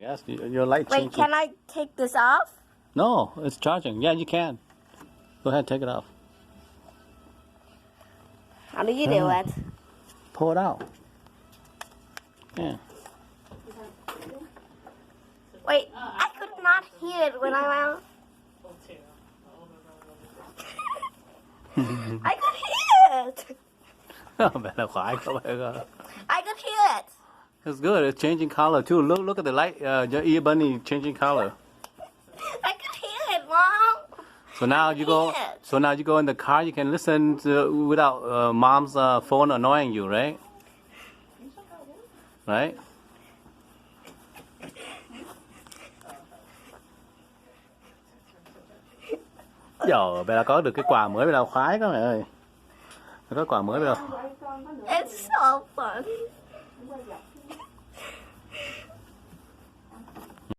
Yes, your light Wait, changing. can I take this off? No, it's charging. Yeah, you can. Go ahead, take it off. How do you do it? Pull it out. Yeah. Wait, I could not hear it when I went. I could hear it. Vậy là khoái các bạn ơi. I could hear it. It's good. It's changing color too. Look at the light. Your ear bunny changing color. I could hear it, Mom. So now you go. Yes. So now you go in the car. You can listen to, without mom's phone annoying you, right? Right? Giờ bây giờ có được cái quà mới bây giờ khoái các bạn ơi. Có quà mới bây giờ. It's so fun.